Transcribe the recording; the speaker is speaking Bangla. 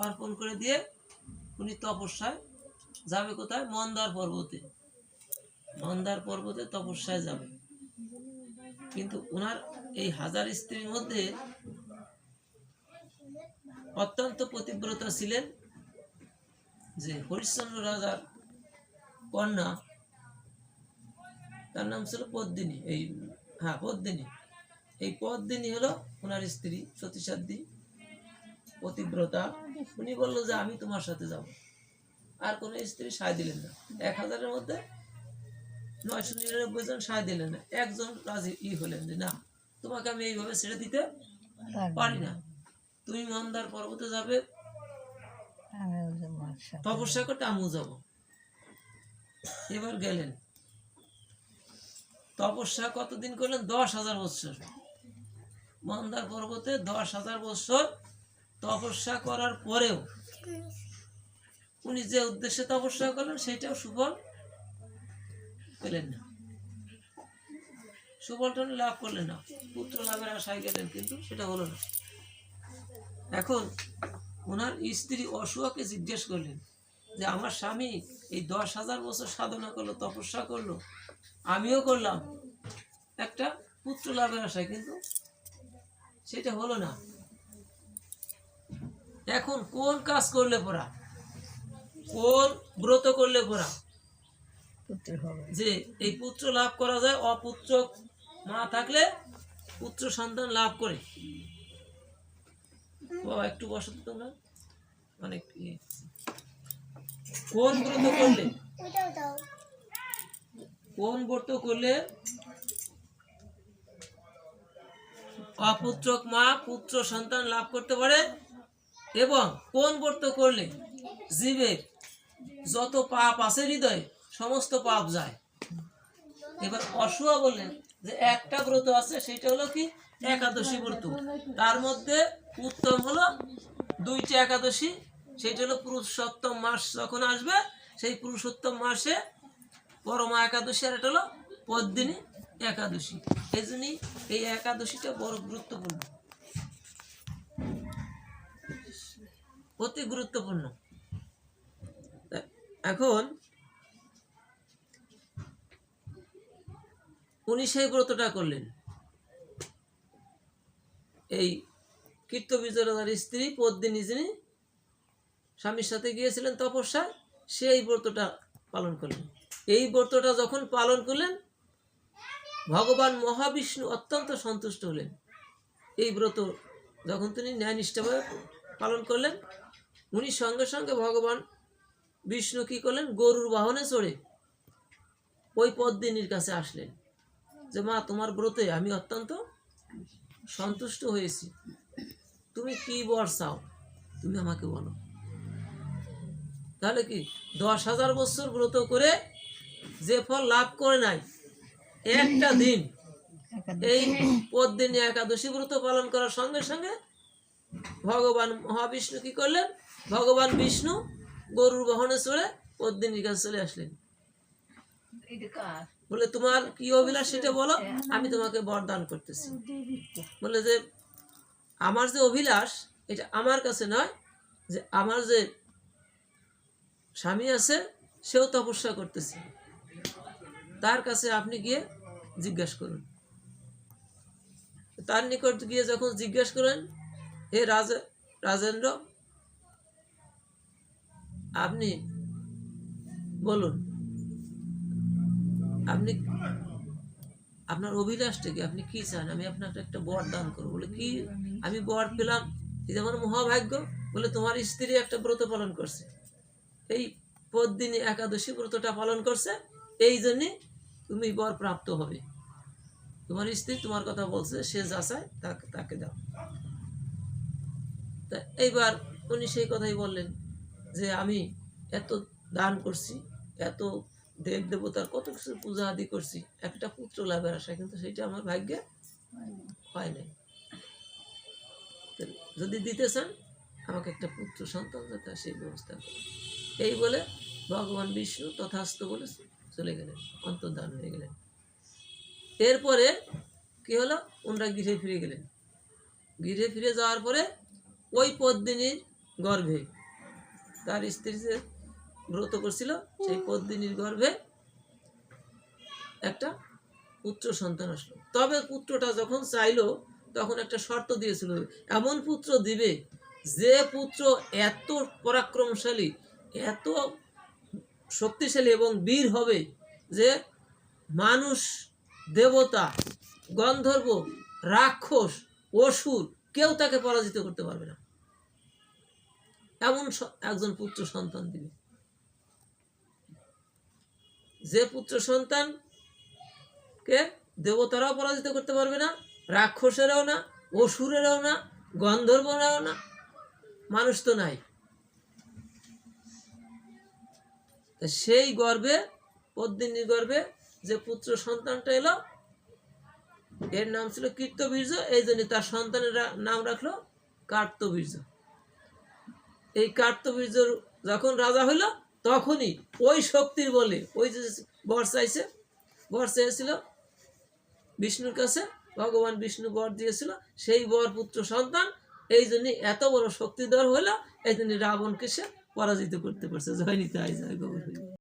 অর্পণ করে দিয়ে উনি তপস্যায় যাবে। কোথায়? মন্দার পর্বতে। মন্দার পর্বতে তপস্যায় যাবে। কিন্তু ওনার এই 1000 স্ত্রীর মধ্যে অত্যন্ত পতিব্রতা ছিলেন যে হরিশ্চন্দ্র রাজার কন্যা, তার নাম ছিল পদ্মিনী। পদ্মিনী। এই পদ্মিনী হলো ওনার স্ত্রী, সতীসাধ্যী, পতিব্রতা। উনি বললো যে আমি তোমার সাথে যাব। আর কোন স্ত্রী সায় দিলেন না। 1000-এর মধ্যে 999 জন সায় দিলেন না। একজন রাজি হলেন যে না, তোমাকে আমি এইভাবে ছেড়ে দিতে পারি না। তুমি মন্দার পর্বতে যাবে তপস্যা করতে, আমিও যাব। এবার গেলেন। তপস্যা কতদিন করলেন? 10,000 বছর। মন্দার পর্বতে 10,000 বছর তপস্যা করার পরেও উনি যে উদ্দেশ্যে তপস্যা করলেন সেটাও সুফল পেলেন না। সুফলটা লাভ করলেন না। পুত্র লাভের আশায় গেলেন, কিন্তু সেটা হলো না। এখন ওনার স্ত্রী অসুয়াকে জিজ্ঞেস করলেন যে আমার স্বামী এই 10,000 বছর সাধনা করলো, তপস্যা করলো, আমিও করলাম একটা পুত্র লাভের আশায়, কিন্তু সেটা হলো না। এখন কোন কাজ করলে পরা, কোন ব্রত করলে পরা যে এই পুত্র লাভ করা যায়? অপুত্র মা থাকলে পুত্র সন্তান লাভ করে। একটু বসো তো তোমরা। অনেক কোন ব্রত করলে, কোন ব্রত করলে অপুত্রক মা পুত্র সন্তান লাভ করতে পারে, এবং কোন ব্রত করলে জীবের যত পাপ আছে হৃদয়ে সমস্ত পাপ যায়। এবার অসুয়া বললেন যে একটা ব্রত আছে, সেটা হলো কি? একাদশী ব্রত। তার মধ্যে উত্তম হলো 2টি একাদশী। সেটা হলো পুরুষোত্তম মাস যখন আসবে, সেই পুরুষোত্তম মাসে পরমা একাদশী, আর এটা হলো পদ্মিনী একাদশী। এই জন্যই এই একাদশীটা বড় গুরুত্বপূর্ণ, অতি গুরুত্বপূর্ণ। এখন উনি সেই ব্রতটা করলেন। এই কীর্তবিজয় স্ত্রী পদ্মিনী, যিনি স্বামীর সাথে গিয়েছিলেন তপস্যায়, সেই ব্রতটা পালন করলেন। এই ব্রতটা যখন পালন করলেন, ভগবান মহাবিষ্ণু অত্যন্ত সন্তুষ্ট হলেন। এই ব্রত যখন তিনি ন্যায়নিষ্ঠভাবে পালন করলেন, উনি সঙ্গে সঙ্গে ভগবান বিষ্ণু কি করলেন? গরুর বাহনে চড়ে ওই পদ্মিনীর কাছে আসলেন যে মা, তোমার ব্রতে আমি অত্যন্ত সন্তুষ্ট হয়েছি, তুমি কি বর চাও তুমি আমাকে বলো। তাহলে কি 10,000 বছর ব্রত করে যে ফল লাভ করে নাই, একটা দিন এই পদ্মিনী একাদশী ব্রত পালন করার সঙ্গে সঙ্গে ভগবান মহাবিষ্ণু কি করলেন? ভগবান বিষ্ণু গরুর বাহনে চড়ে পদ্মিনীর কাছে চলে আসলেন। বলে তোমার কি অভিলাষ সেটা বলো, আমি তোমাকে বরদান করতেছি। বলে যে আমার যে অভিলাষ, এটা আমার কাছে নয়, যে আমার যে স্বামী আছে সেও তপস্যা করতেছে, তার কাছে আপনি গিয়ে জিজ্ঞাসা করুন। তার নিকট গিয়ে যখন জিজ্ঞাসা করেন, হে রাজেন্দ্র, আপনি বলুন, আপনি আপনার অভিলাষটা কি, আপনি কি চান? আমি আপনাকে একটা বর দান করবো। বলে কি? আমি বর পেলাম, এটা আমার মহাভাগ্য। বলে তোমার স্ত্রী একটা ব্রত পালন করছে, এই পদ্মিনী একাদশী ব্রতটা পালন করছে, এই জন্যে তুমি বর প্রাপ্ত হবে। তোমার স্ত্রী তোমার কথা বলছে, সে যা চায় তাকে দাও। তা এইবার উনি সেই কথাই বললেন যে আমি এত দান করছি, এত দেব দেবতার কত কিছু পূজা আদি করছি, একটা পুত্র লাভের আশা, কিন্তু সেটা আমার ভাগ্যে হয় নাই। যদি দিতে চান আমাকে একটা পুত্র সন্তান যাতে সেই ব্যবস্থা করে। এই বলে ভগবান বিষ্ণু তথাস্তু বলে চলে গেলেন, অন্তর্ধান হয়ে গেলেন। এরপরে কি হলো? ওনারা গৃহে ফিরে গেলেন। গৃহে ফিরে যাওয়ার পরে ওই পদ্মিনীর গর্ভে, তার স্ত্রী যে ব্রত করছিল সেই পদ্মিনীর গর্ভে একটা পুত্র সন্তান আসলো। তবে পুত্রটা যখন চাইলো তখন একটা শর্ত দিয়েছিল, এমন পুত্র দিবে যে পুত্র এত পরাক্রমশালী, এত শক্তিশালী এবং বীর হবে যে মানুষ, দেবতা, গন্ধর্ব, রাক্ষস, অসুর কেউ তাকে পরাজিত করতে পারবে না, এমন একজন পুত্র সন্তান দিবে। যে পুত্র সন্তানকে দেবতারাও পরাজিত করতে পারবে না, রাক্ষসেরাও না, অসুরেরাও না, গন্ধর্বরাও না, মানুষ তো নাই। সেই গর্ভে, পদ্মিনীর গর্ভে যে পুত্র সন্তানটা এলো এর নাম ছিল কীর্তবীর্য। এই জন্য তার সন্তানের নাম রাখলো কার্তবীর্য। এই কার্তবীর্য যখন রাজা হইল তখনই ওই শক্তির বলে, ওই যে বর চাইছে, বর চেয়েছিল বিষ্ণুর কাছে, ভগবান বিষ্ণু বর দিয়েছিল, সেই বর পুত্র সন্তান। এই জন্য এত বড় শক্তিধর হইল, এই জন্য রাবণকে সে পরাজিত করতে পারছে। জয় নিতাই, জয় গৌর।